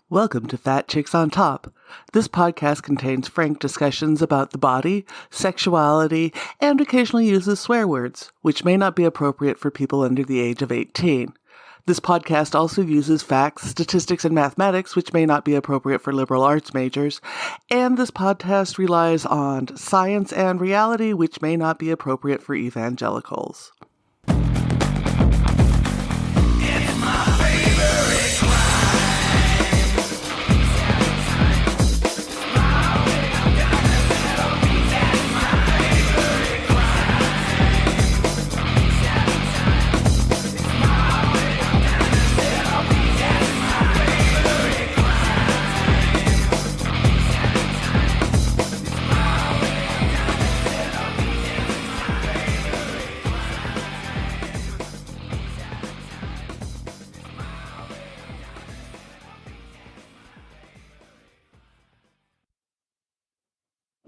Welcome to Fat Chicks on Top. This podcast contains frank discussions about the body, sexuality, and occasionally uses swear words, which may not be appropriate for people under the age of 18. This podcast also uses facts, statistics, and mathematics, which may not be appropriate for liberal arts majors. And this podcast relies on science and reality, which may not be appropriate for evangelicals.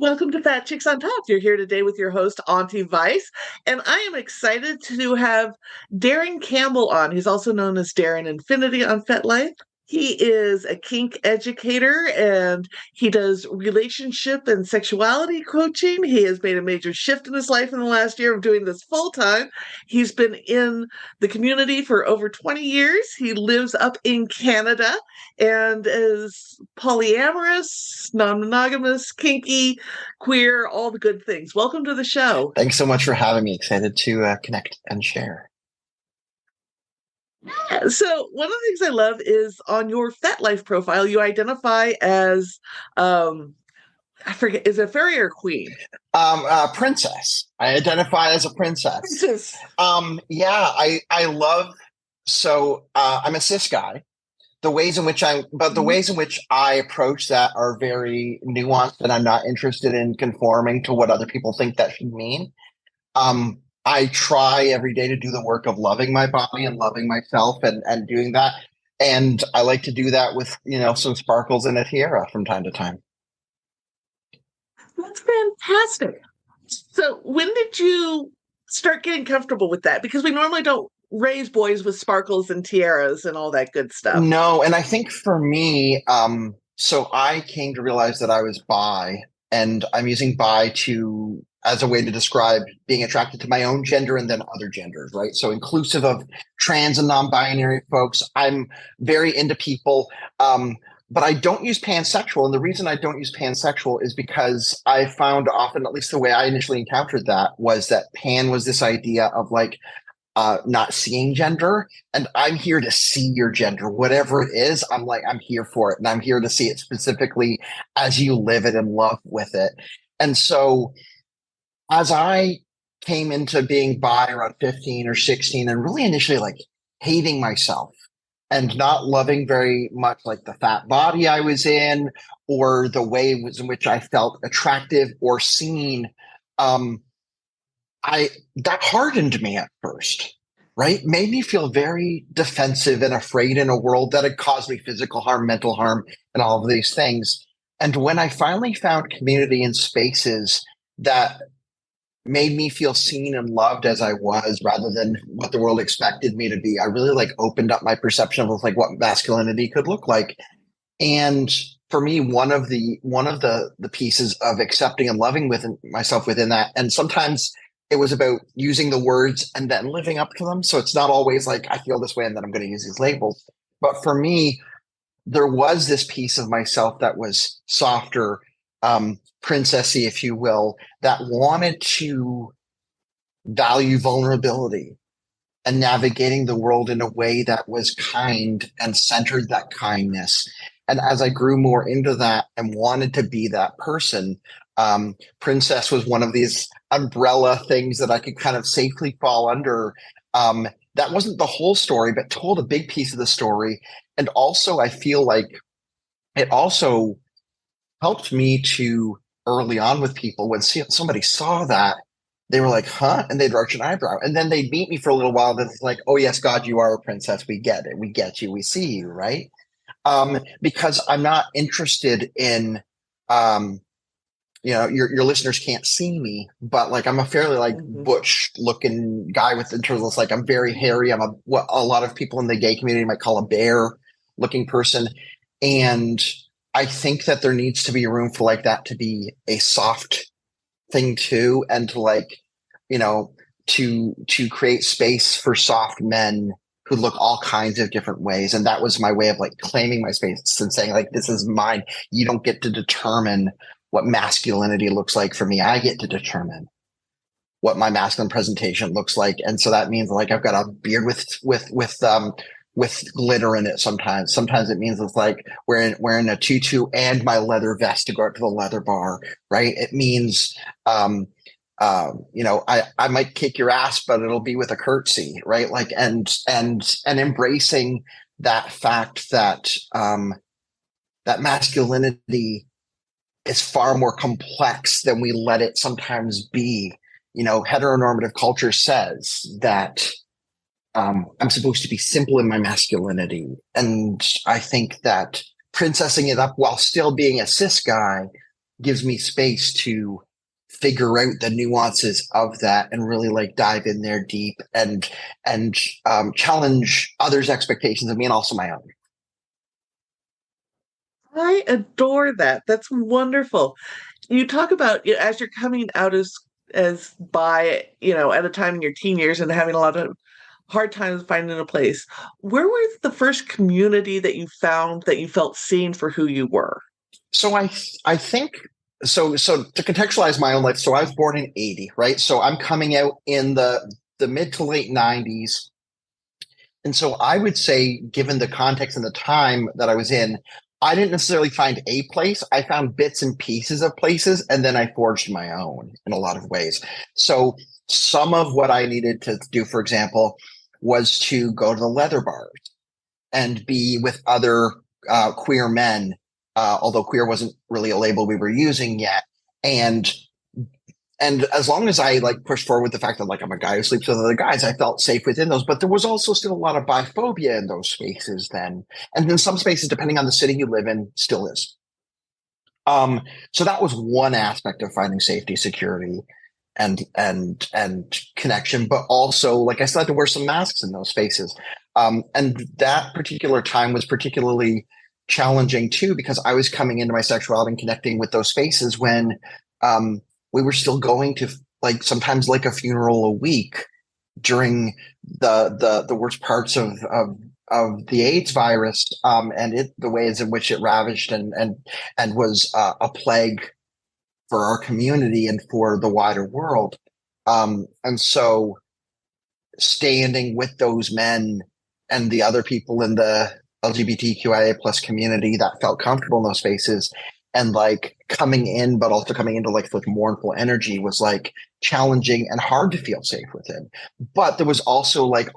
Welcome to Fat Chicks on Top. You're here today with your host, Auntie Vice, and I am excited to have Darren Campbell on. He's also known as Darren Infinity on FetLife. He is a kink educator, and he does relationship and sexuality coaching. He has made a major shift in his life in the last year of doing this full time. He's been in the community for over 20 years. He lives up in Canada and is polyamorous, non-monogamous, kinky, queer, all the good things. Welcome to the show. Thanks so much for having me. Excited to connect and share. So one of the things I love is on your FetLife profile, you identify as, I forget, is it fairy or queen? Princess. I identify as a princess. Princess. I love, I'm a cis guy. The ways in which I approach that are very nuanced, and I'm not interested in conforming to what other people think that should mean. I try every day to do the work of loving my body and loving myself and doing that. And I like to do that with, some sparkles and a tiara from time to time. That's fantastic. So when did you start getting comfortable with that? Because we normally don't raise boys with sparkles and tiaras and all that good stuff. No, and I think for me, so I came to realize that I was bi, and I'm using bi as a way to describe being attracted to my own gender and then other genders, right? So inclusive of trans and non-binary folks. I'm very into people, but I don't use pansexual. And the reason I don't use pansexual is because I found often, at least the way I initially encountered that, was that pan was this idea of not seeing gender. And I'm here to see your gender, whatever it is. I'm here for it. And I'm here to see it specifically as you live it and love with it. And so as I came into being bi around 15 or 16 and really initially hating myself and not loving very much the fat body I was in or the way in which I felt attractive or seen, that hardened me at first, right? Made me feel very defensive and afraid in a world that had caused me physical harm, mental harm, and all of these things. And when I finally found community and spaces that made me feel seen and loved as I was rather than what the world expected me to be, I really opened up my perception of what masculinity could look like. And for me, one of the pieces of accepting and loving myself within that, and sometimes it was about using the words and then living up to them. So it's not always I feel this way and then I'm going to use these labels. But for me, there was this piece of myself that was softer, princessy, if you will, that wanted to value vulnerability and navigating the world in a way that was kind and centered that kindness. And as I grew more into that and wanted to be that person, princess was one of these umbrella things that I could kind of safely fall under. That wasn't the whole story, but told a big piece of the story. And also, I feel like it also helped me to early on with people when somebody saw that, they were like, huh? And they'd arch an eyebrow. And then they'd meet me for a little while. Then it's like, oh, yes, God, you are a princess. We get it. We get you. We see you, right? Because I'm not interested in, your listeners can't see me, but I'm a fairly butch looking guy with intervals. I'm very hairy. I'm what a lot of people in the gay community might call a bear looking person. And I think that there needs to be room for like that to be a soft thing too, and to like, you know, to create space for soft men who look all kinds of different ways. And that was my way of like claiming my space and saying like, this is mine. You don't get to determine what masculinity looks like for me. I get to determine what my masculine presentation looks like. And so that means like I've got a beard with glitter in it sometimes. Sometimes it means it's like wearing a tutu and my leather vest to go out to the leather bar, right? It means I might kick your ass, but it'll be with a curtsy, right? Like and embracing that fact that that masculinity is far more complex than we let it sometimes be. Heteronormative culture says that I'm supposed to be simple in my masculinity. And I think that princessing it up while still being a cis guy gives me space to figure out the nuances of that and really like dive in there deep and challenge others' expectations of me and also my own. I adore that. That's wonderful. You talk about, as you're coming out as bi, at a time in your teen years and having a lot of hard times finding a place. Where was the first community that you found that you felt seen for who you were? So I think so to contextualize my own life. So I was born in 80, right? So I'm coming out in the mid to late 90s. And so I would say, given the context and the time that I was in, I didn't necessarily find a place. I found bits and pieces of places, and then I forged my own in a lot of ways. So some of what I needed to do, for example, was to go to the leather bars and be with other queer men, although queer wasn't really a label we were using yet. And as long as I like pushed forward with the fact that like I'm a guy who sleeps with other guys, I felt safe within those. But there was also still a lot of biphobia in those spaces then. And in some spaces, depending on the city you live in, still is. So that was one aspect of finding safety, security, and connection. But also, like I still had to wear some masks in those spaces. And that particular time was particularly challenging too, because I was coming into my sexuality and connecting with those spaces when we were still going to like sometimes like a funeral a week during the worst parts of the AIDS virus, and the ways in which it ravaged and was a plague for our community and for the wider world. And so standing with those men and the other people in the LGBTQIA plus community that felt comfortable in those spaces and like coming in, but also coming into like mournful energy was like challenging and hard to feel safe within. But there was also like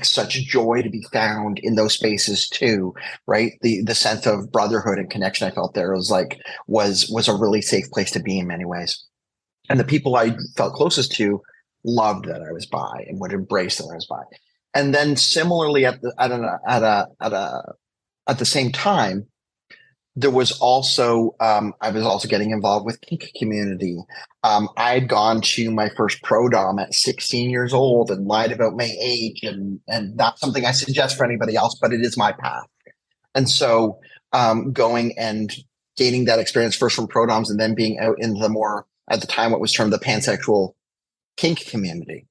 such joy to be found in those spaces too, right? The sense of brotherhood and connection I felt there was a really safe place to be in many ways. And the people I felt closest to loved that I was bi and would embrace that I was bi. And then similarly at the same time, there was also I was also getting involved with kink community. I had gone to my first pro dom at 16 years old and lied about my age, and not something I suggest for anybody else, but it is my path. And so going and gaining that experience first from pro doms and then being out in the more, at the time, what was termed the pansexual kink community,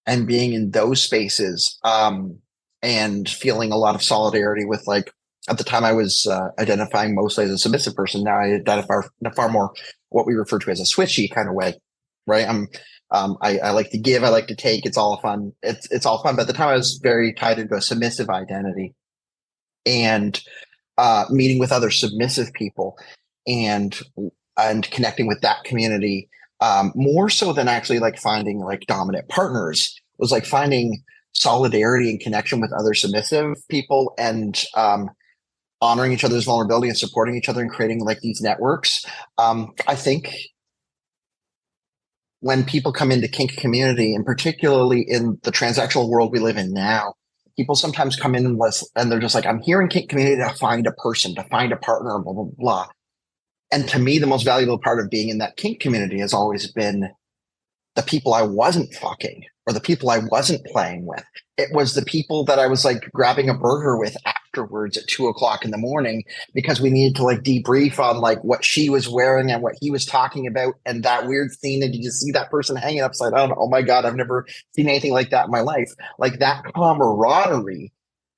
and being in those spaces and feeling a lot of solidarity with like, at the time I was identifying mostly as a submissive person. Now I identify in a far more what we refer to as a switchy kind of way, right? I like to give, I like to take. It's all fun. It's all fun. But at the time I was very tied into a submissive identity, and meeting with other submissive people and connecting with that community more so than actually like finding like dominant partners, was like finding solidarity and connection with other submissive people, and honoring each other's vulnerability and supporting each other and creating like these networks. I think when people come into kink community, and particularly in the transactional world we live in now, people sometimes come in and they're just like, I'm here in kink community to find a person, to find a partner, blah, blah, blah. And to me, the most valuable part of being in that kink community has always been the people I wasn't fucking, or the people I wasn't playing with. It was the people that I was like grabbing a burger with afterwards at 2 o'clock in the morning because we needed to like debrief on like what she was wearing and what he was talking about and that weird scene. And you just see that person hanging upside down. Oh my God, I've never seen anything like that in my life. Like that camaraderie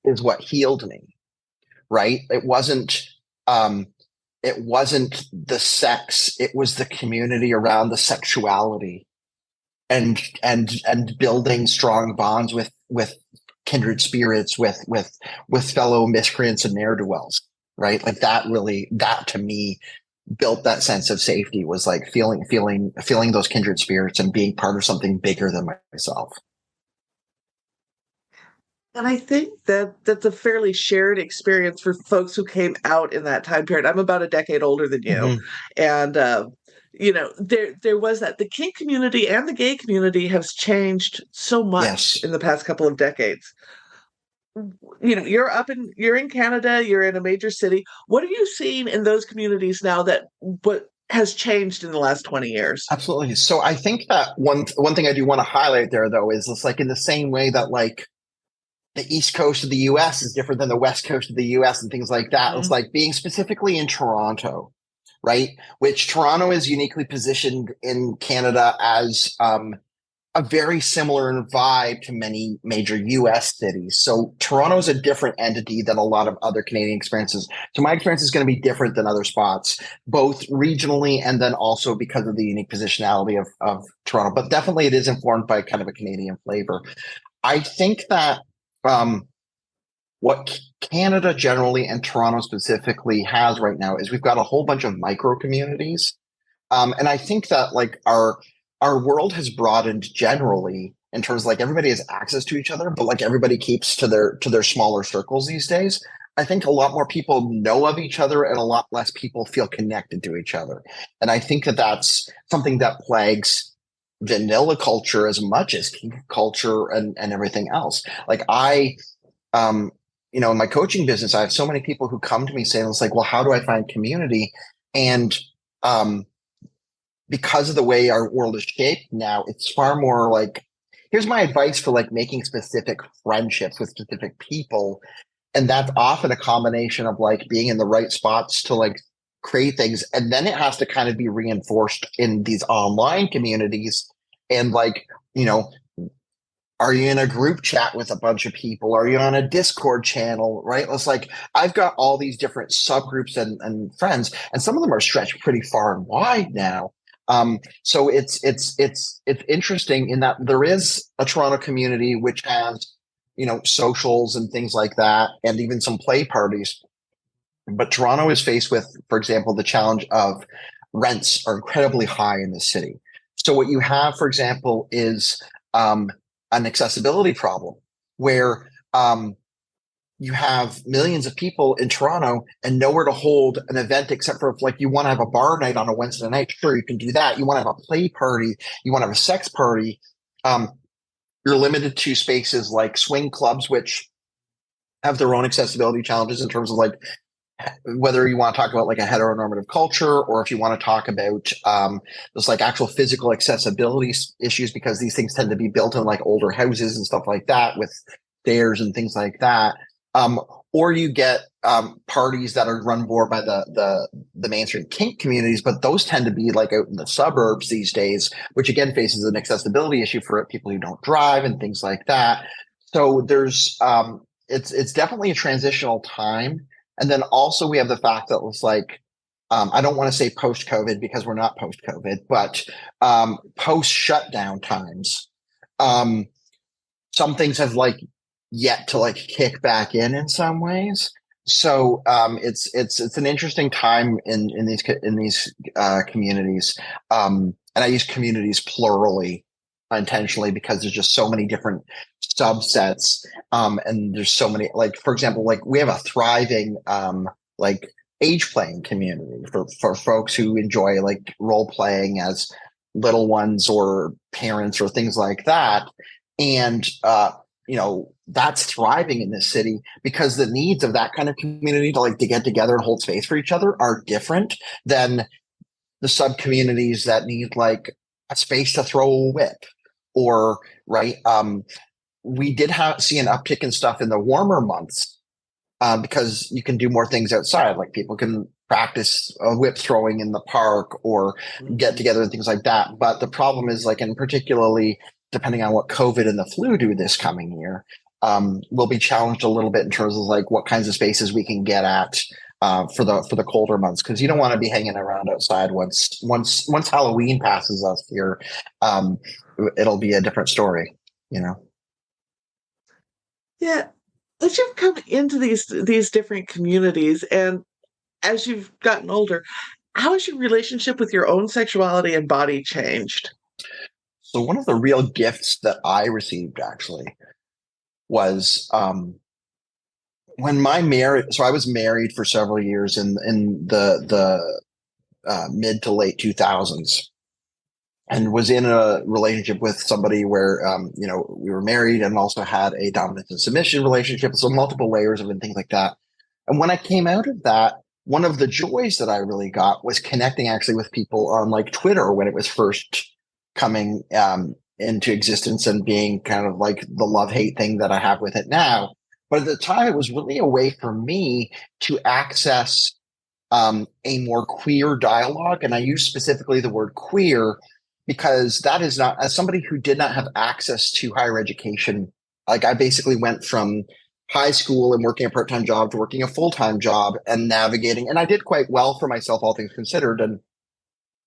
is what healed me, right? It wasn't the sex, it was the community around the sexuality and building strong bonds with kindred spirits, with fellow miscreants and ne'er-do-wells, right? Like that to me built that sense of safety, was like feeling those kindred spirits and being part of something bigger than myself. And I think that that's a fairly shared experience for folks who came out in that time period. I'm about a decade older than you, Mm-hmm. and there was that the kink community and the gay community has changed so much Yes, in the past couple of decades. You're in Canada, you're in a major city. What are you seeing in those communities now that what has changed in the last 20 years? absolutely. So I think that one thing I do want to highlight there though is it's like in the same way that like the East Coast of the US is different than the West Coast of the US and things like that. It's Mhm. like being specifically in Toronto, right? Which Toronto is uniquely positioned in Canada as a very similar vibe to many major US cities. So Toronto is a different entity than a lot of other Canadian experiences. So my experience is going to be different than other spots, both regionally and then also because of the unique positionality of Toronto. But definitely it is informed by kind of a Canadian flavor. I think that um, what Canada generally and Toronto specifically has right now is we've got a whole bunch of micro communities, and I think that like our world has broadened generally in terms of like everybody has access to each other, but like everybody keeps to their smaller circles these days. I think a lot more people know of each other and a lot less people feel connected to each other. And I think that that's something that plagues vanilla culture as much as kink culture and everything else. Like um, in my coaching business, I have so many people who come to me saying, it's like, well, how do I find community? And um, because of the way our world is shaped now, it's far more like, here's my advice for like making specific friendships with specific people. And that's often a combination of like being in the right spots to like create things. And then it has to kind of be reinforced in these online communities. And like, you know, are you in a group chat with a bunch of people? Are you on a Discord channel? Right? It's like I've got all these different subgroups and friends, and some of them are stretched pretty far and wide now. So it's interesting in that there is a Toronto community which has socials and things like that, and even some play parties. But Toronto is faced with, for example, the challenge of rents are incredibly high in the city. So what you have, for example, is an accessibility problem where you have millions of people in Toronto and nowhere to hold an event except for if like you want to have a bar night on a Wednesday night. Sure, you can do that. You want to have a play party. You want to have a sex party. Um, you're limited to spaces like swing clubs, which have their own accessibility challenges in terms of like whether you want to talk about like a heteronormative culture or if you want to talk about just like actual physical accessibility issues, because these things tend to be built in like older houses and stuff like that with stairs and things like that. Or you get parties that are run more by the mainstream kink communities, but those tend to be like out in the suburbs these days, which again faces an accessibility issue for people who don't drive and things like that. So there's it's definitely a transitional time. And then also we have the fact that it's like, I don't want to say post-COVID because we're not post-COVID, but post-shutdown times, um, some things have like yet to like kick back in some ways. So it's an interesting time in these communities, and I use communities plurally intentionally because there's just so many different subsets, and there's so many, like for example, like we have a thriving like age playing community for folks who enjoy like role playing as little ones or parents or things like that, and that's thriving in this city because the needs of that kind of community to get together and hold space for each other are different than the sub communities that need like a space to throw a whip or right. We did see an uptick in stuff in the warmer months, because you can do more things outside. Like people can practice whip throwing in the park or get Mhm. together and things like that. But the problem is, like, and particularly depending on what COVID and the flu do this coming year, we'll be challenged a little bit in terms of like what kinds of spaces we can get at. For the colder months, because you don't want to be hanging around outside once Halloween passes us here. Um, it'll be a different story, you know. Yeah. As you've come into these different communities and as you've gotten older, how has your relationship with your own sexuality and body changed? So one of the real gifts that I received actually was, when my marriage. So I was married for several years in the mid to late 2000s, and was in a relationship with somebody where, we were married and also had a dominance and submission relationship, so multiple layers of it and things like that. And when I came out of that, one of the joys that I really got was connecting actually with people on like Twitter when it was first coming into existence, and being kind of like the love hate thing that I have with it now. But at the time, it was really a way for me to access a more queer dialogue. And I use specifically the word queer because that is not, as somebody who did not have access to higher education, like I basically went from high school and working a part-time job to working a full-time job and navigating. And I did quite well for myself, all things considered. And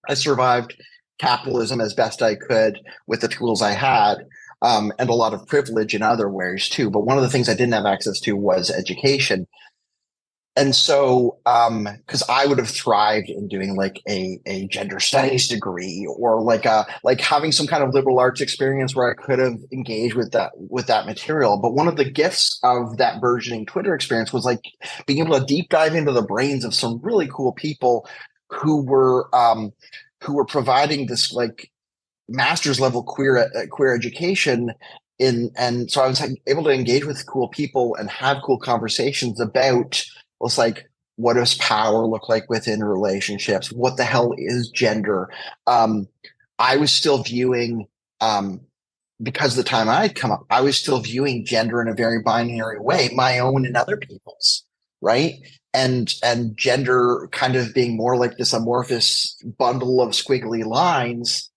I survived capitalism as best I could with the tools I had. And a lot of privilege in other ways too. But one of the things I didn't have access to was education. And so, because I would have thrived in doing like a gender studies degree, or like having some kind of liberal arts experience where I could have engaged with that material. But one of the gifts of that burgeoning Twitter experience was like being able to deep dive into the brains of some really cool people who were providing this like master's level queer education and so I was like, able to engage with cool people and have cool conversations about, well, it's like, what does power look like within relationships? What the hell is gender? um I was still viewing, um because of the time I'd come up, I was still viewing gender in a very binary way, my own and other people's, right? And gender kind of being more like this amorphous bundle of squiggly lines,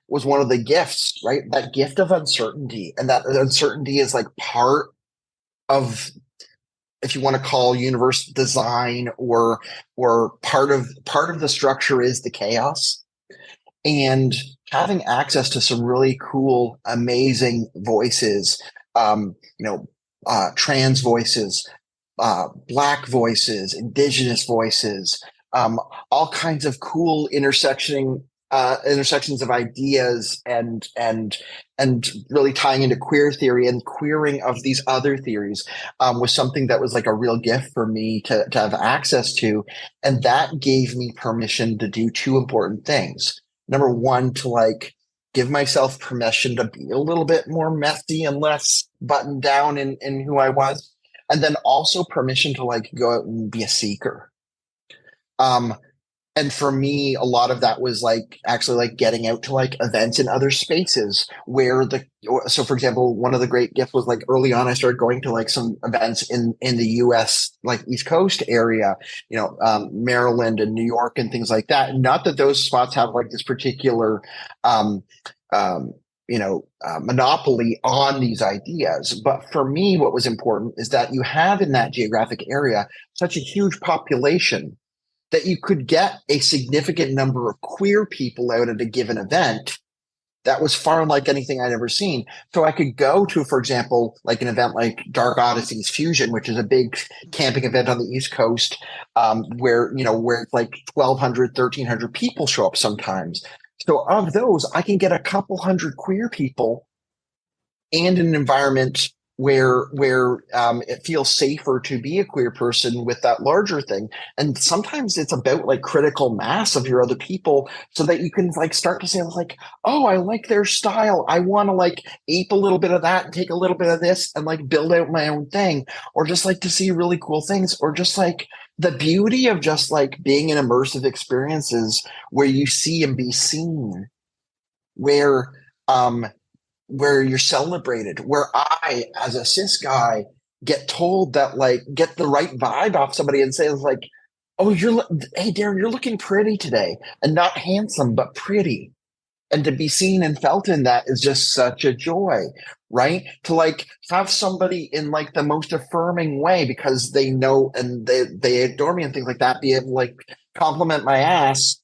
was one of the gifts, right? That gift of uncertainty, and that uncertainty is like part of, if you want to call universe design, or part of the structure is the chaos. And having access to some really cool, amazing voices, trans voices, black voices, indigenous voices, all kinds of cool intersections of ideas, and really tying into queer theory and queering of these other theories, was something that was like a real gift for me to have access to. And that gave me permission to do two important things. Number one, to like give myself permission to be a little bit more messy and less buttoned down in who I was. And then also permission to like go out and be a seeker. Um, and for me, a lot of that was like actually like getting out to like events in other spaces where so for example, one of the great gifts was like early on, I started going to like some events in the US, like East Coast area, Maryland and New York and things like that. Not that those spots have like this particular, um, um, monopoly on these ideas. But for me, what was important is that you have in that geographic area such a huge population that you could get a significant number of queer people out at a given event that was far unlike anything I'd ever seen. So I could go to, for example, like an event like Dark Odysseys Fusion, which is a big camping event on the East Coast, where like 1,200, 1,300 people show up sometimes. So of those, I can get a couple hundred queer people and an environment where it feels safer to be a queer person with that larger thing. And sometimes it's about like critical mass of your other people, so that you can like start to say like, oh, I like their style, I want to like ape a little bit of that and take a little bit of this and like build out my own thing, or just like to see really cool things, or just like the beauty of just like being in immersive experiences where you see and be seen, where um, where you're celebrated, where I, as a cis guy, get told that, like, get the right vibe off somebody and say, like, oh, hey, Darren, you're looking pretty today, and not handsome, but pretty. And to be seen and felt in that is just such a joy, right? To like have somebody in like the most affirming way because they know and they adore me and things like that, be able to like compliment my ass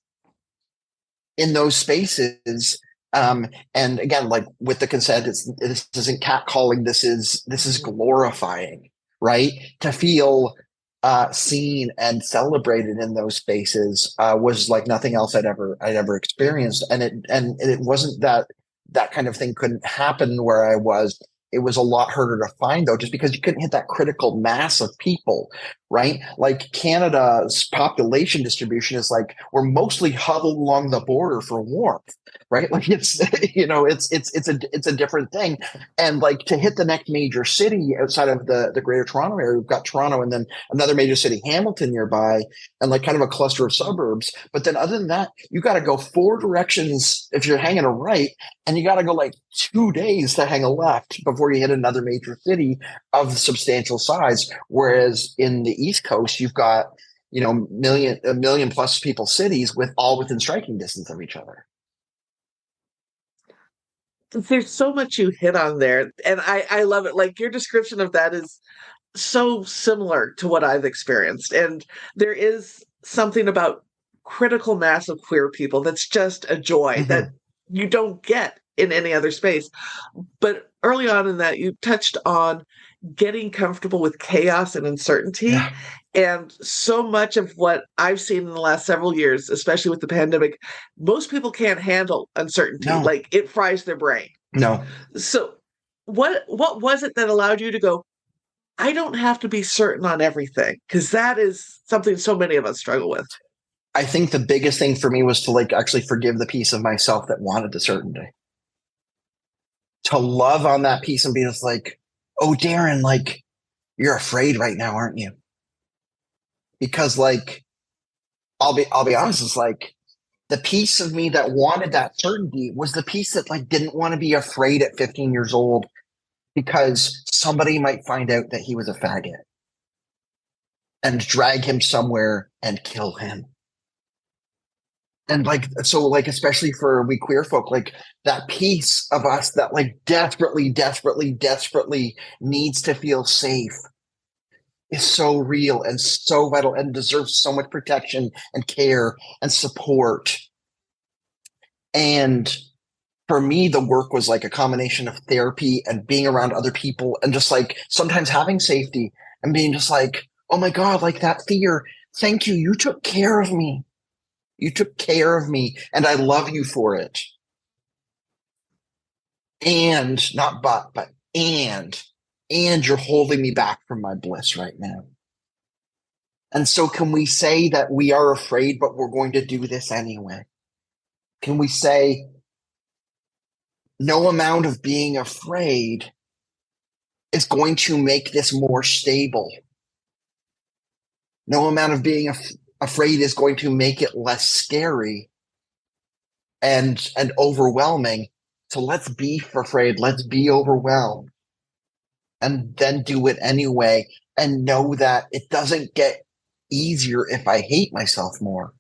in those spaces. And again, like with the consent, this isn't catcalling. This is glorifying, right? To feel seen and celebrated in those spaces was like nothing else I'd ever experienced. And it wasn't that kind of thing couldn't happen where I was. It was a lot harder to find though, just because you couldn't hit that critical mass of people, right? Like Canada's population distribution is like we're mostly huddled along the border for warmth, right? Like it's it's a different thing. And like to hit the next major city outside of the greater Toronto area, we've got Toronto and then another major city, Hamilton, nearby, and like kind of a cluster of suburbs. But then other than that, you got to go four directions if you're hanging a right, and you got to go like 2 days to hang a left before you hit another major city of substantial size. Whereas in the East Coast, you've got a million plus people cities with all within striking distance of each other. There's so much you hit on there, and I love it. Like your description of that is so similar to what I've experienced. And there is something about critical mass of queer people that's just a joy that Mm-hmm. you don't get in any other space. But early on in that, you touched on getting comfortable with chaos and uncertainty. Yeah. And so much of what I've seen in the last several years, especially with the pandemic, most people can't handle uncertainty. No. Like it fries their brain. No. So what was it that allowed you to go, I don't have to be certain on everything? Because that is something so many of us struggle with. I think the biggest thing for me was to like actually forgive the piece of myself that wanted the certainty. To love on that piece and be just like, oh, Darren, like you're afraid right now, aren't you? Because like I'll be honest, it's like the piece of me that wanted that certainty was the piece that like didn't want to be afraid at 15 years old because somebody might find out that he was a faggot and drag him somewhere and kill him. And like so like especially for we queer folk, like that piece of us that like desperately desperately desperately needs to feel safe is so real and so vital and deserves so much protection and care and support. And for me, the work was like a combination of therapy and being around other people and just like sometimes having safety and being just like, oh my God, like that fear. Thank you. You took care of me. You took care of me and I love you for it. And not but and you're holding me back from my bliss right now. And so can we say that we are afraid, but we're going to do this anyway? Can we say no amount of being afraid is going to make this more stable? No amount of being afraid is going to make it less scary and overwhelming. So let's be afraid. Let's be overwhelmed and then do it anyway. And know that it doesn't get easier if I hate myself more.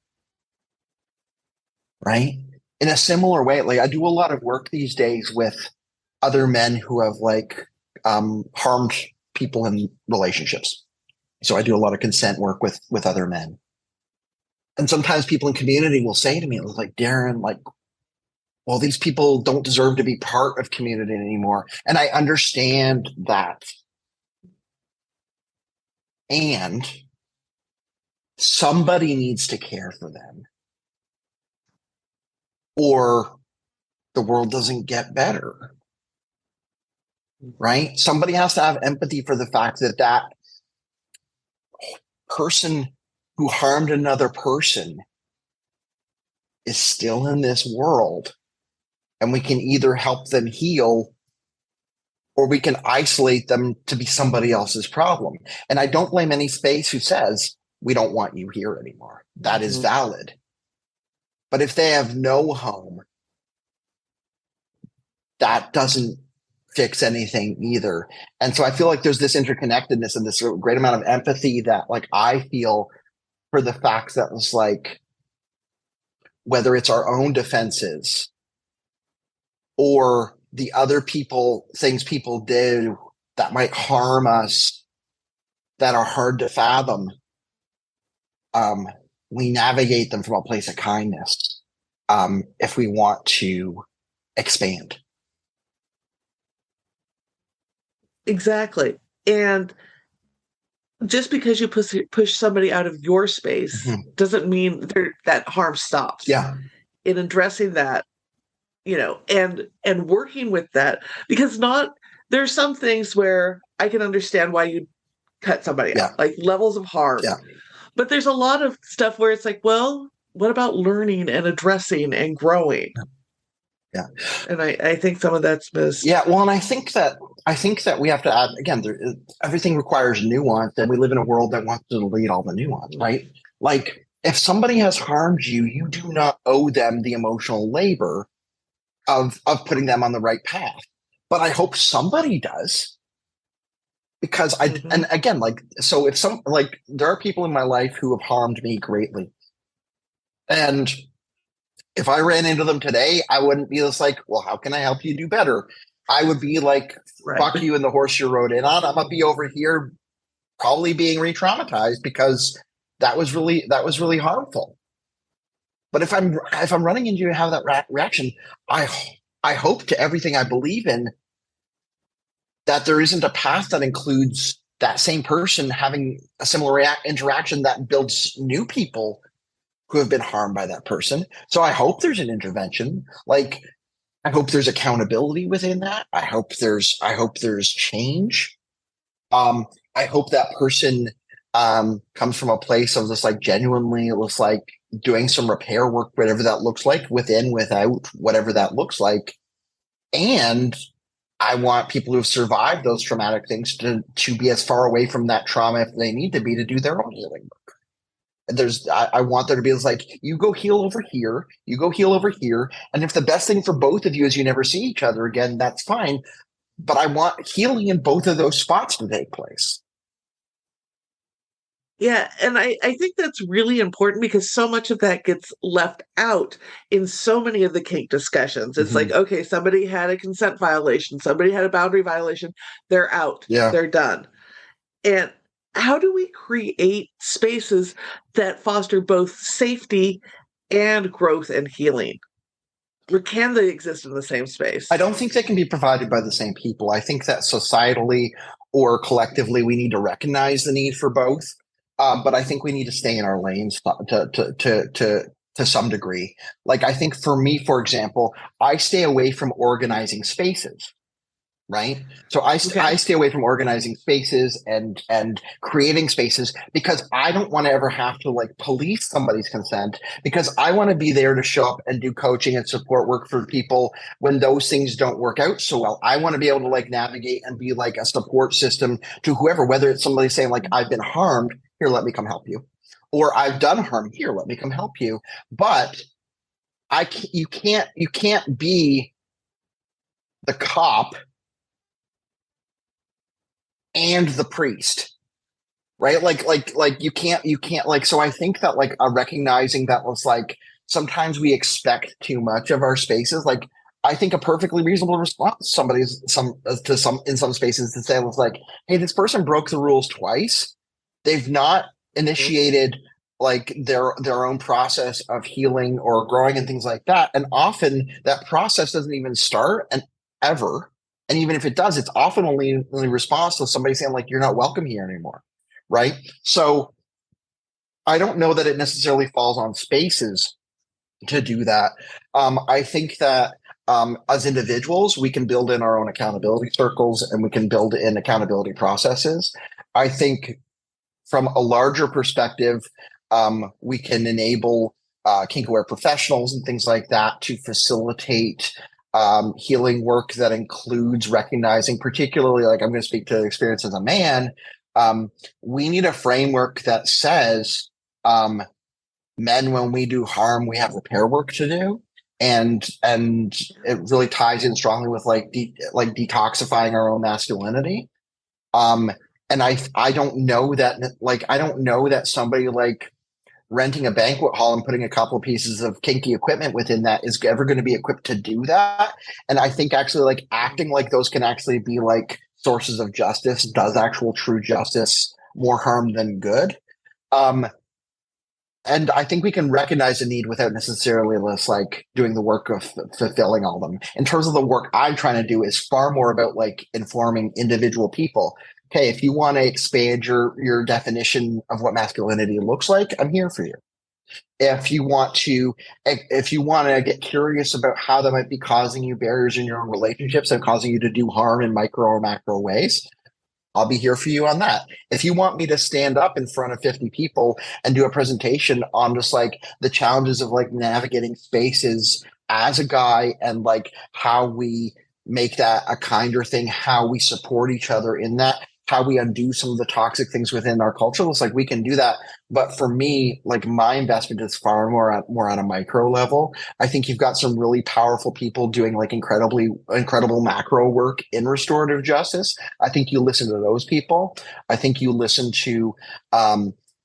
Right? In a similar way, like I do a lot of work these days with other men who have like harmed people in relationships. So I do a lot of consent work with other men. And sometimes people in community will say to me, like, Darren, like, well, these people don't deserve to be part of community anymore. And I understand that. And somebody needs to care for them, or the world doesn't get better. Right? Somebody has to have empathy for the fact that that person who harmed another person is still in this world. And we can either help them heal or we can isolate them to be somebody else's problem. And I don't blame any space who says, we don't want you here anymore. That is valid. But if they have no home, that doesn't fix anything either. And so I feel like there's this interconnectedness and this great amount of empathy that like I feel for the facts that it's like, whether it's our own defenses or the other things people did that might harm us, that are hard to fathom, we navigate them from a place of kindness, if we want to expand. Exactly. And just because you push somebody out of your space doesn't mean that harm stops. Yeah. In addressing that, and working with that, because there's some things where I can understand why you cut somebody out, like levels of harm. Yeah. But there's a lot of stuff where it's like, well, what about learning and addressing and growing? Yeah. And I think some of that's missed. Yeah. Well, and I think that we have to add, again, everything requires nuance, and we live in a world that wants to delete all the nuance, right? Like, if somebody has harmed you, you do not owe them the emotional labor of putting them on the right path. But I hope somebody does. Because and again, like, so if there are people in my life who have harmed me greatly. And if I ran into them today, I wouldn't be just like, well, how can I help you do better? I would be like, fuck you and the horse you rode in on. I'm gonna be over here probably being re-traumatized because that was really harmful. But if I'm running into you and have that reaction, I hope to everything I believe in that there isn't a path that includes that same person having a similar interaction that builds new people who have been harmed by that person. So I hope there's an intervention. Like, I hope there's accountability within that. I hope there's change. I hope that person comes from a place of just like genuinely, it looks like doing some repair work, whatever that looks like, within, without, whatever that looks like. And I want people who have survived those traumatic things to be as far away from that trauma if they need to be, to do their own healing work. I want there to be like, you go heal over here, you go heal over here. And if the best thing for both of you is you never see each other again, that's fine. But I want healing in both of those spots to take place. Yeah, and I think that's really important because so much of that gets left out in so many of the kink discussions. It's like, okay, somebody had a consent violation, somebody had a boundary violation, they're out, they're done. And how do we create spaces that foster both safety and growth and healing? Or can they exist in the same space? I don't think they can be provided by the same people. I think that societally or collectively, we need to recognize the need for both. But I think we need to stay in our lanes to some degree. Like, I think for me, for example, I stay away from organizing spaces. Right. So I stay away from organizing spaces and creating spaces because I don't want to ever have to like police somebody's consent, because I want to be there to show up and do coaching and support work for people when those things don't work out so well. I want to be able to like navigate and be like a support system to whoever, whether it's somebody saying like, I've been harmed, here, let me come help you. Or I've done harm, here, let me come help you. But you can't be the cop and the priest, right? Like you can't like, so I think that like a recognizing that was like, sometimes we expect too much of our spaces. Like, I think a perfectly reasonable response in some spaces to say was like, hey, this person broke the rules twice. They've not initiated like their own process of healing or growing and things like that. And often that process doesn't even start and ever. And even if it does, it's often only in response to somebody saying like, you're not welcome here anymore. Right. So I don't know that it necessarily falls on spaces to do that. I think that as individuals, we can build in our own accountability circles and we can build in accountability processes. I think from a larger perspective, we can enable kink-aware professionals and things like that to facilitate healing work that includes recognizing, particularly, like, I'm going to speak to experience as a man. We need a framework that says men, when we do harm, we have repair work to do. and it really ties in strongly with like like detoxifying our own masculinity. Um, and I don't know that like I don't know that somebody like renting a banquet hall and putting a couple of pieces of kinky equipment within that is ever going to be equipped to do that. And I think actually like acting like those can actually be like sources of justice does actual true justice more harm than good. Um, and I think we can recognize the need without necessarily just like doing the work of fulfilling all of them. In terms of the work I'm trying to do is far more about like informing individual people. Okay, if you want to expand your definition of what masculinity looks like, I'm here for you. If you want to get curious about how that might be causing you barriers in your own relationships and causing you to do harm in micro or macro ways, I'll be here for you on that. If you want me to stand up in front of 50 people and do a presentation on just like the challenges of like navigating spaces as a guy and like how we make that a kinder thing, how we support each other in that, how we undo some of the toxic things within our culture, it's like we can do that. But for me, like my investment is far more on a micro level. I think you've got some really powerful people doing like incredible macro work in restorative justice. I think you listen to those people. I think you listen to,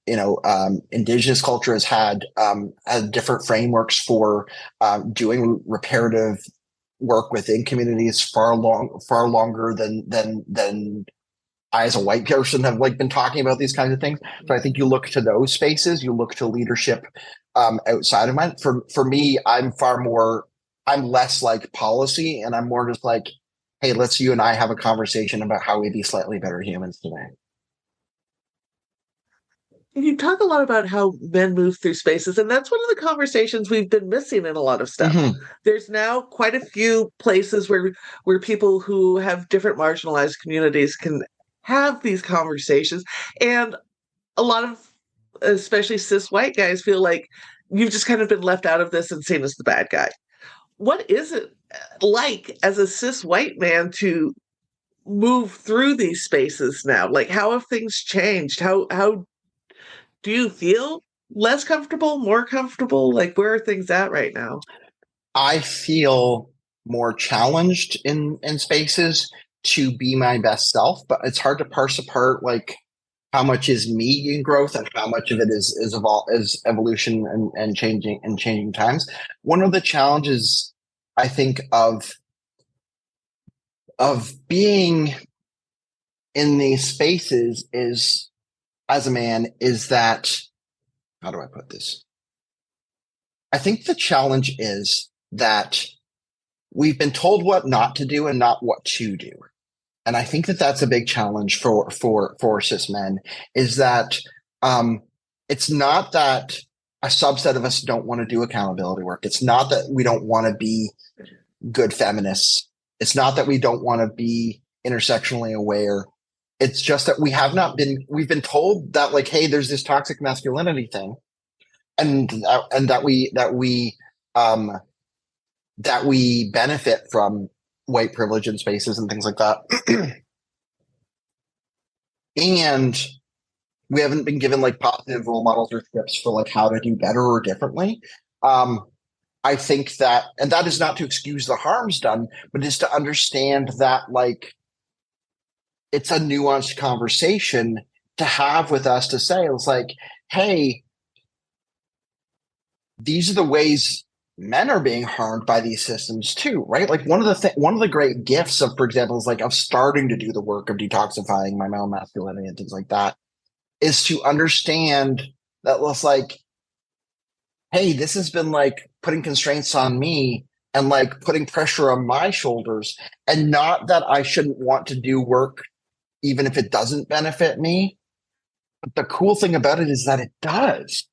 indigenous culture has different frameworks for doing reparative work within communities far longer than I, as a white person, have like been talking about these kinds of things. So I think you look to those spaces, you look to leadership outside of mine. For me, I'm less like policy, and I'm more just like, hey, let's you and I have a conversation about how we be slightly better humans today. You talk a lot about how men move through spaces, and that's one of the conversations we've been missing in a lot of stuff. Mm-hmm. There's now quite a few places where people who have different marginalized communities can have these conversations, and a lot of especially cis white guys feel like you've just kind of been left out of this and seen as the bad guy. What is it like as a cis white man to move through these spaces now? Like, how have things changed? How do you feel less comfortable, more comfortable? Like, where are things at right now? I feel more challenged in spaces to be my best self, but it's hard to parse apart like how much is me in growth and how much of it is evolution and changing times. One of the challenges I think of being in these spaces is as a man is that, how do I put this? I think the challenge is that we've been told what not to do and not what to do. And I think that that's a big challenge for cis men is that it's not that a subset of us don't want to do accountability work. It's not that we don't want to be good feminists. It's not that we don't want to be intersectionally aware. It's just that we've been told that like, hey, there's this toxic masculinity thing, and that we benefit from white privilege in spaces and things like that. And we haven't been given like positive role models or scripts for like how to do better or differently. I think that, and that is not to excuse the harms done, but is to understand that like it's a nuanced conversation to have with us to say, it's like, hey, these are the ways men are being harmed by these systems too, right? Like one of the great gifts of, for example, is like of starting to do the work of detoxifying my male masculinity and things like that, is to understand that it's like, hey, this has been like putting constraints on me and like putting pressure on my shoulders, and not that I shouldn't want to do work even if it doesn't benefit me. But the cool thing about it is that it does.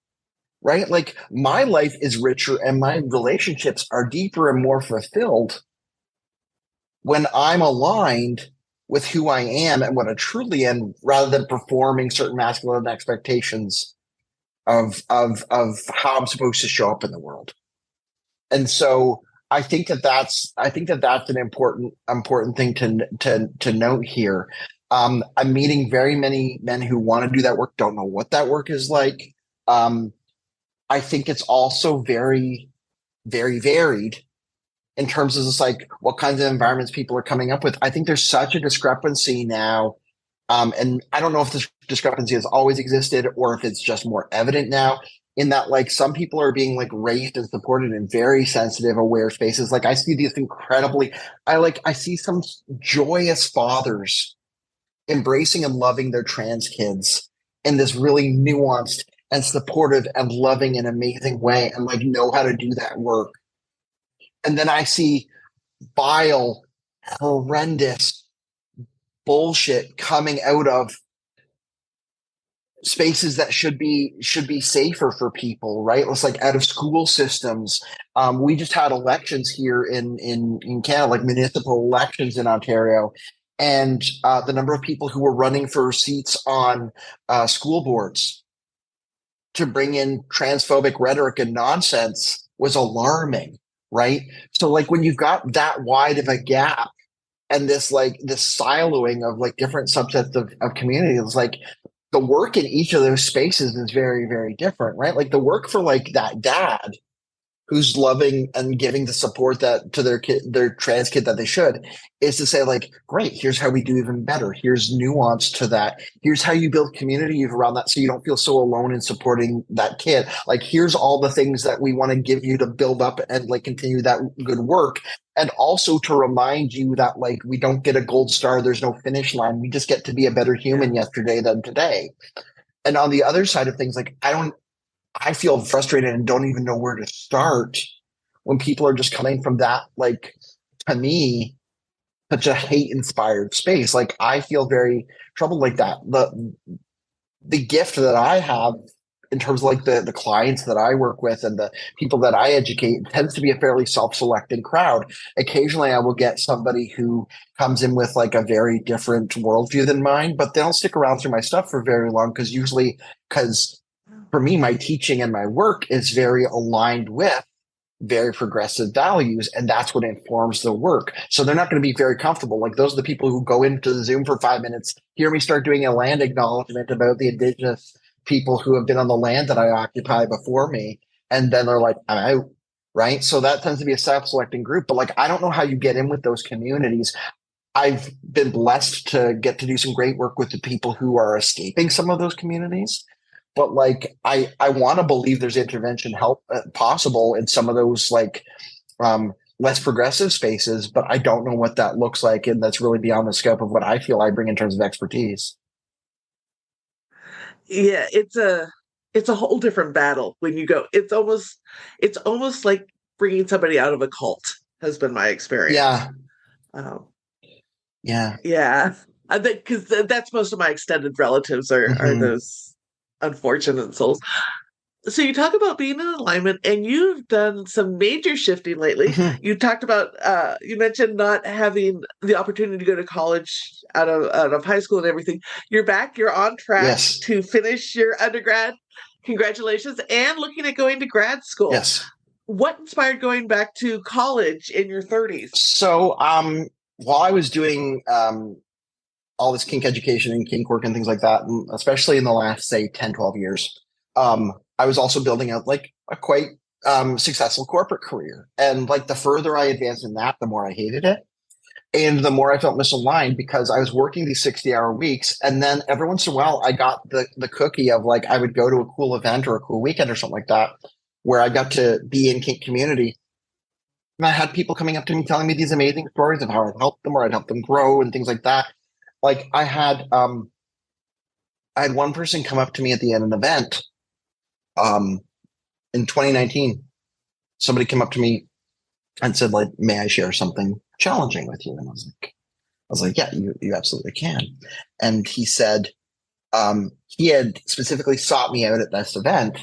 Right? Like my life is richer and my relationships are deeper and more fulfilled when I'm aligned with who I am and what I truly am, rather than performing certain masculine expectations of how I'm supposed to show up in the world. And so I think that that's an important thing to note here. I'm meeting very many men who want to do that work, don't know what that work is like. I think it's also very very varied in terms of just like what kinds of environments people are coming up with. I think there's such a discrepancy now. And I don't know if this discrepancy has always existed or if it's just more evident now, in that like some people are being like raised and supported in very sensitive, aware spaces. Like I see these incredibly, I see some joyous fathers embracing and loving their trans kids in this really nuanced and supportive and loving and amazing way, and like know how to do that work. And then I see vile, horrendous bullshit coming out of spaces that should be safer for people, right? It's like out of school systems. We just had elections here in Canada, like municipal elections in Ontario, and the number of people who were running for seats on school boards to bring in transphobic rhetoric and nonsense was alarming, right? So like when you've got that wide of a gap and this siloing of like different subsets of communities, like the work in each of those spaces is very, very different, right? Like the work for like that dad who's loving and giving the support that to their kid, their trans kid, that they should, is to say like, great, here's how we do even better. Here's nuance to that. Here's how you build community around that so you don't feel so alone in supporting that kid. Like, here's all the things that we want to give you to build up and like continue that good work. And also to remind you that like we don't get a gold star, there's no finish line. We just get to be a better human yesterday than today. And on the other side of things, like I feel frustrated and don't even know where to start when people are just coming from that, like, to me, such a hate inspired space. Like I feel very troubled like that. The gift that I have in terms of like the clients that I work with and the people that I educate tends to be a fairly self-selecting crowd. Occasionally I will get somebody who comes in with like a very different worldview than mine, but they don't stick around through my stuff for very long because for me, my teaching and my work is very aligned with very progressive values, and that's what informs the work. So they're not going to be very comfortable. Like those are the people who go into the Zoom for 5 minutes, hear me start doing a land acknowledgement about the indigenous people who have been on the land that I occupy before me, and then they're like, I'm out. Right. So that tends to be a self-selecting group. But like I don't know how you get in with those communities. I've been blessed to get to do some great work with the people who are escaping some of those communities. But like I want to believe there's intervention help possible in some of those like less progressive spaces, but I don't know what that looks like, and that's really beyond the scope of what I feel I bring in terms of expertise. Yeah, it's a whole different battle when you go. It's almost like bringing somebody out of a cult has been my experience. Yeah, Um, yeah. yeah, because that's most of my extended relatives are Hmm. those unfortunate souls. So you talk about being in alignment, and you've done some major shifting lately. Hmm. You talked about you mentioned not having the opportunity to go to college out of high school and everything. You're back. You're on track Yes, to finish your undergrad. Congratulations, and looking at going to grad school. yes. What inspired going back to college in your 30s? So while I was doing all this kink education and kink work and things like that, and especially in the last, say, 10, 12 years, I was also building out like a quite successful corporate career. And like the further I advanced in that, the more I hated it. And the more I felt misaligned because I was working these 60-hour weeks. And then every once in a while, I got the cookie of like, I would go to a cool event or a cool weekend or something like that, where I got to be in kink community. And I had people coming up to me telling me these amazing stories of how I'd helped them or I'd helped them grow and things like that. Like I had one person come up to me at the end of an event um, in 2019. Somebody came up to me and said, like, may I share something challenging with you? And I was like, yeah, you absolutely can. And he said, he had specifically sought me out at this event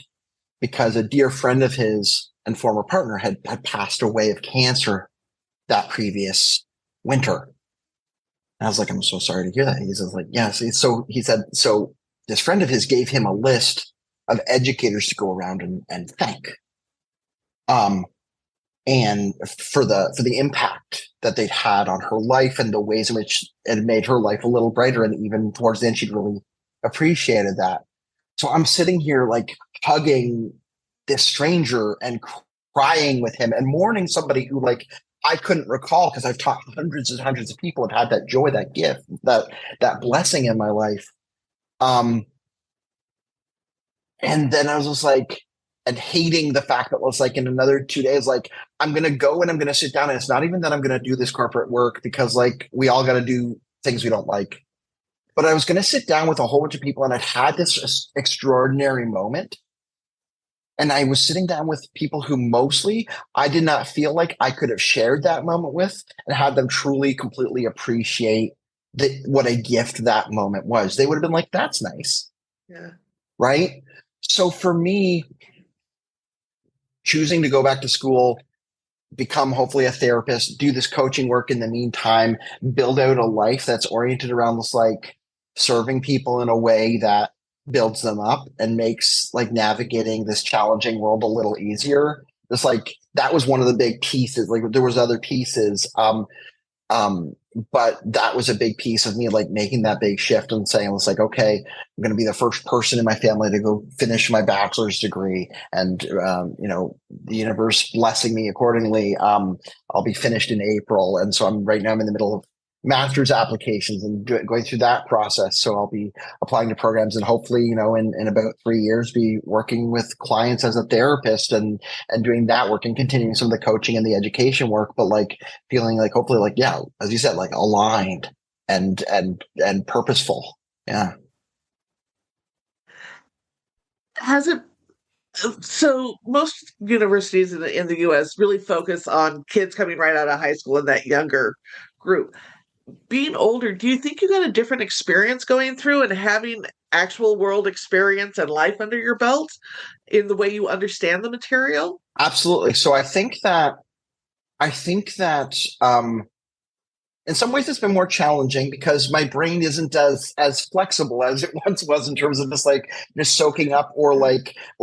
because a dear friend of his and former partner had passed away of cancer that previous winter. And I was like, I'm so sorry to hear that. He says, like, yes. Yeah. So he said, so this friend of his gave him a list of educators to go around and thank. And for the impact that they'd had on her life and the ways in which it made her life a little brighter. And even towards the end, she'd really appreciated that. So I'm sitting here like hugging this stranger and crying with him and mourning somebody who like I couldn't recall because I've taught hundreds and hundreds of people have had that joy, that gift, that blessing in my life. And then I was just like, and hating the fact that it was like in another 2 days, like I'm gonna go and I'm gonna sit down, and it's not even that I'm gonna do this corporate work because like we all got to do things we don't like. But I was gonna sit down with a whole bunch of people, and I'd had this extraordinary moment. And I was sitting down with people who mostly I did not feel like I could have shared that moment with and had them truly, completely appreciate what a gift that moment was. They would have been like, that's nice. Yeah. Right. So for me, choosing to go back to school, become hopefully a therapist, do this coaching work in the meantime, build out a life that's oriented around this, like serving people in a way that builds them up and makes like navigating this challenging world a little easier. Just like that was one of the big pieces. Like there was other pieces. But that was a big piece of me like making that big shift and saying, it's like, okay, I'm going to be the first person in my family to go finish my bachelor's degree. And, the universe blessing me accordingly. I'll be finished in April. And so right now I'm in the middle of master's applications and going through that process. So I'll be applying to programs and hopefully, in about 3 years, be working with clients as a therapist and doing that work and continuing some of the coaching and the education work, but like feeling like hopefully like, yeah, as you said, like aligned and purposeful. Yeah. Has it So most universities in the US really focus on kids coming right out of high school in that younger group. Being older, do you think you got a different experience going through and having actual world experience and life under your belt in the way you understand the material? Absolutely. So I think that in some ways it's been more challenging because my brain isn't as flexible as it once was in terms of just soaking up or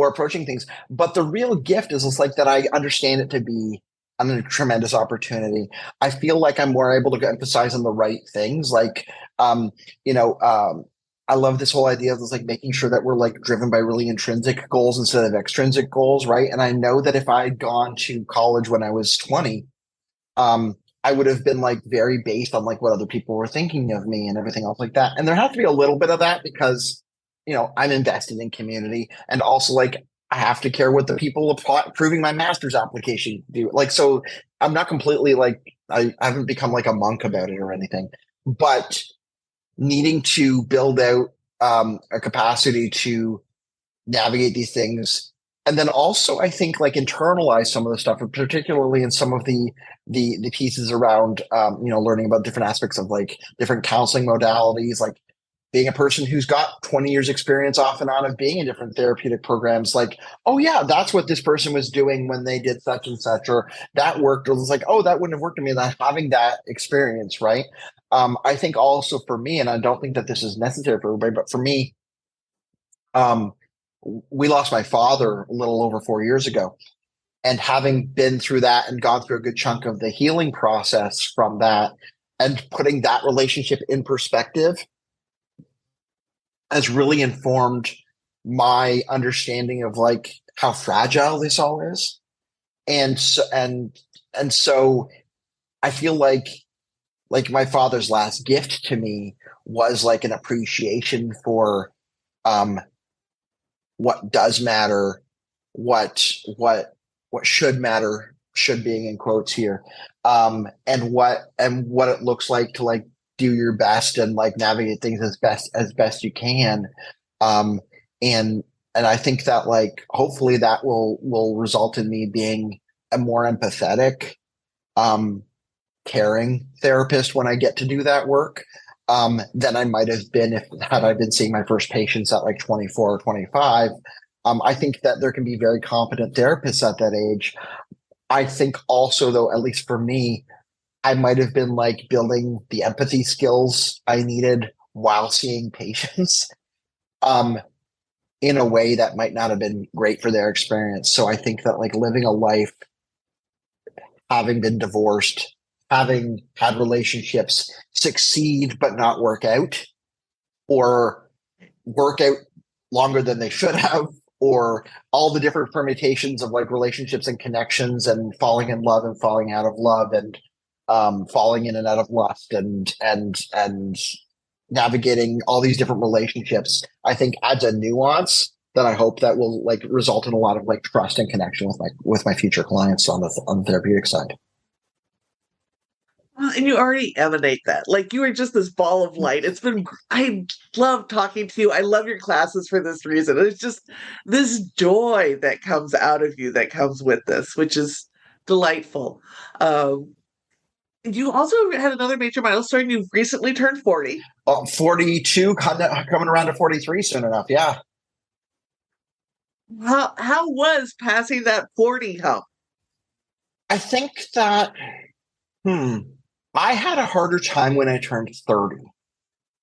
approaching things. But the real gift is just like that I understand it to be a tremendous opportunity. I feel like I'm more able to emphasize on the right things. I love this whole idea of just like making sure that we're like driven by really intrinsic goals instead of extrinsic goals, right? And I know that if I had gone to college when I was 20, um, I would have been like very based on like what other people were thinking of me and everything else like that. And there has to be a little bit of that because, I'm invested in community and also like I have to care what the people approving my master's application do. Like, so I'm not completely like, I haven't become like a monk about it or anything, but needing to build out a capacity to navigate these things. And then also, I think like internalize some of the stuff, particularly in some of the pieces around learning about different aspects of like different counseling modalities, like being a person who's got 20 years experience off and on of being in different therapeutic programs, like, oh yeah, that's what this person was doing when they did such and such, or that worked, or it's like, oh, that wouldn't have worked to me. That having that experience, right? I think also for me, and I don't think that this is necessary for everybody, but for me, um, we lost my father a little over 4 years ago. And having been through that and gone through a good chunk of the healing process from that and putting that relationship in perspective has really informed my understanding of like how fragile this all is. And so I feel like my father's last gift to me was like an appreciation for what does matter, what should matter, should being in quotes here, and what it looks like to like do your best and like navigate things as best you can, and I think that like hopefully that will result in me being a more empathetic, caring therapist when I get to do that work, than I might have been if had I been seeing my first patients at like 24 or 25. I think that there can be very competent therapists at that age. I think also, though, at least for me, I might have been like building the empathy skills I needed while seeing patients, um, in a way that might not have been great for their experience. So I think that like living a life, having been divorced, having had relationships succeed but not work out, or work out longer than they should have, or all the different permutations of like relationships and connections and falling in love and falling out of love and falling in and out of lust and navigating all these different relationships, I think adds a nuance that I hope that will like result in a lot of like trust and connection with my future clients on the therapeutic side. And you already emanate that. Like you are just this ball of light. I love talking to you. I love your classes for this reason. It's just this joy that comes out of you that comes with this, which is delightful. Um, you also had another major milestone. You've recently turned 40. 42, coming around to 43 soon enough. Yeah. How was passing that 40 hump? I think that, I had a harder time when I turned 30.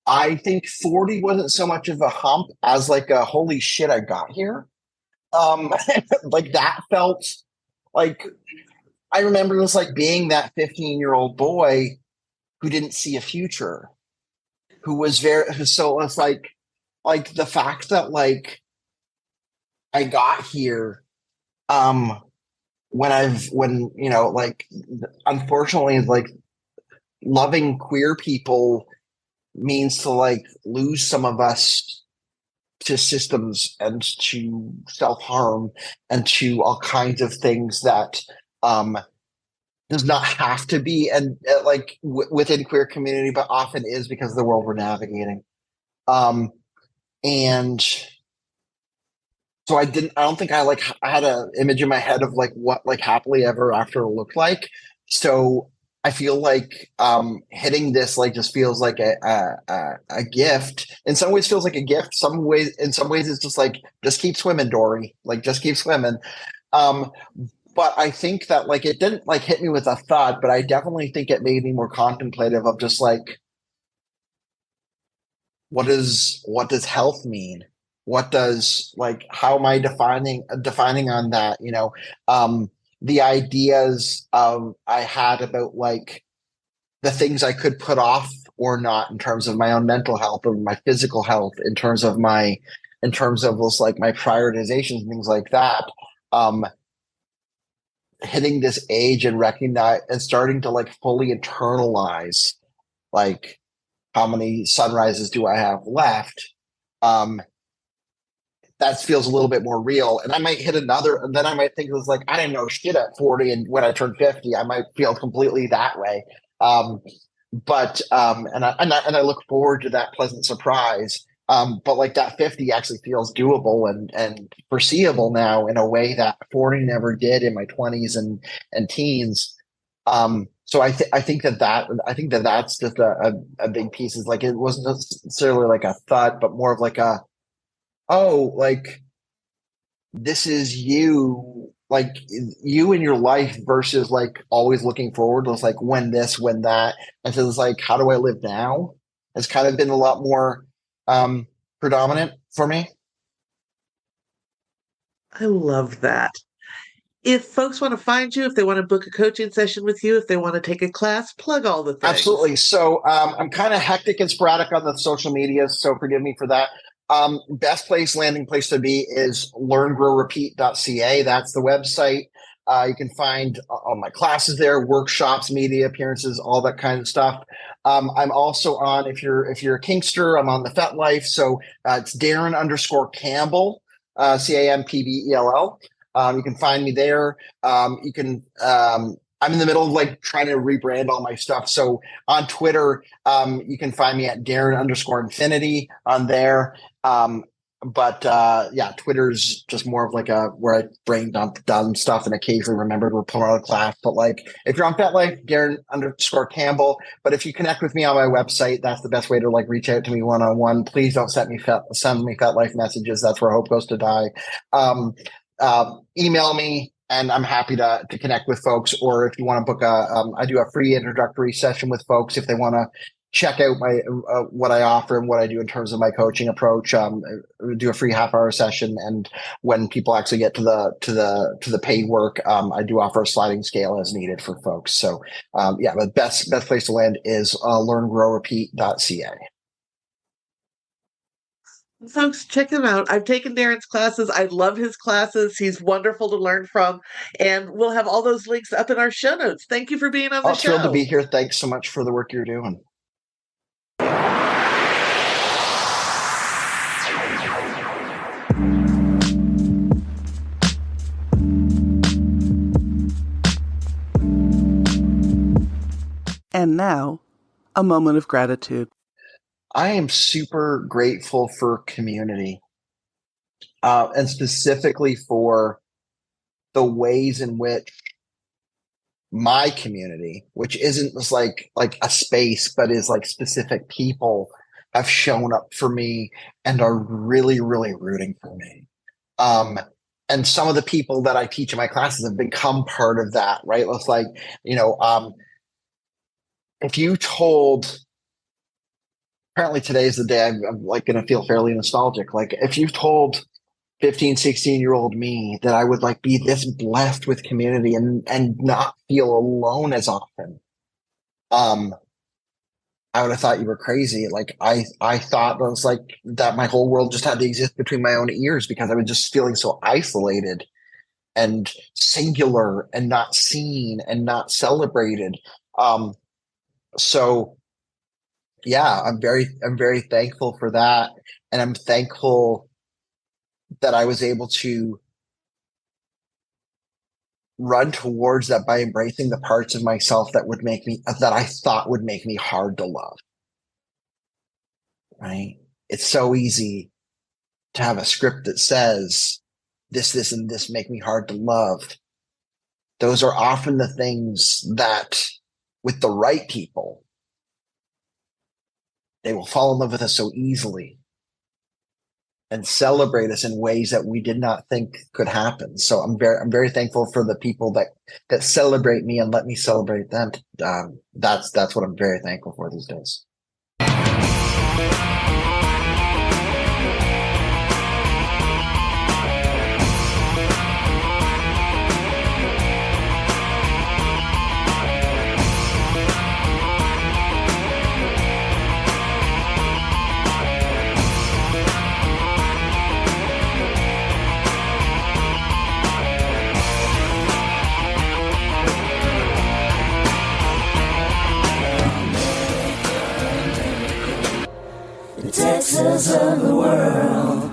I think 40 wasn't so much of a hump as like a holy shit, I got here. Um, like that felt like I remember this like being that 15-year-old boy who didn't see a future, who was so it's like the fact that like I got here when you know like unfortunately like loving queer people means to like lose some of us to systems and to self-harm and to all kinds of things that um does not have to be and within queer community but often is because of the world we're navigating. And so I don't think I had an image in my head of like what like happily ever after looked like. So I feel like hitting this like just feels like a gift. In some ways feels like a gift. In some ways it's just like just keep swimming, Dory. Like just keep swimming. Um, but I think that like it didn't like hit me with a thought, but I definitely think it made me more contemplative of just like what does health mean? What does like how am I defining on that? The ideas I had about like the things I could put off or not in terms of my own mental health or my physical health, in terms of those like my prioritizations and things like that. Um, Hitting this age and recognize and starting to like fully internalize like how many sunrises do I have left? Um, that feels a little bit more real. And I might hit another, and then I might think it was like, I didn't know shit at 40. And when I turn 50, I might feel completely that way. And I look forward to that pleasant surprise. But like that 50 actually feels doable and foreseeable now in a way that 40 never did in my 20s and teens. So I think that that's just a big piece is like it wasn't necessarily like a thought, but more of like like this is you, like you in your life versus like always looking forward. It's like when this, when that. And so it's like, how do I live now? It's kind of been a lot more predominant for me. I love that. If folks want to find you, if they want to book a coaching session with you, if they want to take a class, plug all the things. Absolutely. So I'm kind of hectic and sporadic on the social media, so forgive me for that. Landing place to be is learngrowrepeat.ca. That's the website. You can find all my classes there, workshops, media appearances, all that kind of stuff. I'm also on, if you're a kinkster, I'm on the FetLife. So it's Darren_Campbell, Campbell. You can find me there. I'm in the middle of like trying to rebrand all my stuff. So on Twitter, you can find me at Darren_Infinity on there. Twitter's just more of like where I brain dump dumb stuff and occasionally remember to promote a class. But like if you're on FetLife, Darren_Campbell. But if you connect with me on my website, that's the best way to like reach out to me one-on-one. Please don't send me FetLife messages. That's where hope goes to die. Email me and I'm happy to connect with folks. Or if you want to book I do a free introductory session with folks if they want to check out my what I offer and what I do in terms of my coaching approach. Do a free half-hour session, and when people actually get to the paid work, I do offer a sliding scale as needed for folks. So the best place to land is learngrowrepeat.ca. Folks, check him out. I've taken Darren's classes. I love his classes. He's wonderful to learn from. And we'll have all those links up in our show notes. Thank you for being on the Oh, thrilled to show. be here. Thanks so much for the work you're doing. And now, a moment of gratitude. I am super grateful for community, and specifically for the ways in which my community, which isn't just like a space, but is like specific people, have shown up for me and are really, really rooting for me. Um, and some of the people that I teach in my classes have become part of that, right? It's like, you know, if you told, apparently today is the day I'm like going to feel fairly nostalgic. Like if you told 15, 16-year-old me that I would like be this blessed with community and not feel alone as often, I would have thought you were crazy. Like I thought it was like that my whole world just had to exist between my own ears because I was just feeling so isolated and singular and not seen and not celebrated. So yeah, I'm very thankful for that. And I'm thankful that I was able to run towards that by embracing the parts of myself that I thought would make me hard to love. Right? It's so easy to have a script that says this, and this make me hard to love. Those are often the things that, with the right people, they will fall in love with us so easily and celebrate us in ways that we did not think could happen. So I'm very thankful for the people that celebrate me and let me celebrate them. That's what I'm very thankful for these days. Texas of the world.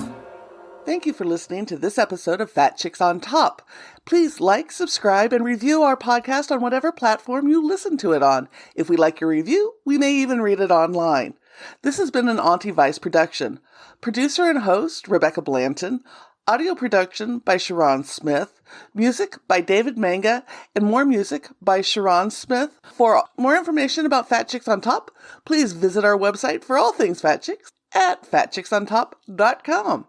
Thank you for listening to this episode of Fat Chicks on Top. Please like, subscribe, and review our podcast on whatever platform you listen to it on. If we like your review, we may even read it online. This has been an Auntie Vice production. Producer and host, Rebecca Blanton. Audio production by Sharon Smith. Music by David Manga. And more music by Sharon Smith. For more information about Fat Chicks on Top, please visit our website for all things Fat Chicks at fatchicksontop.com.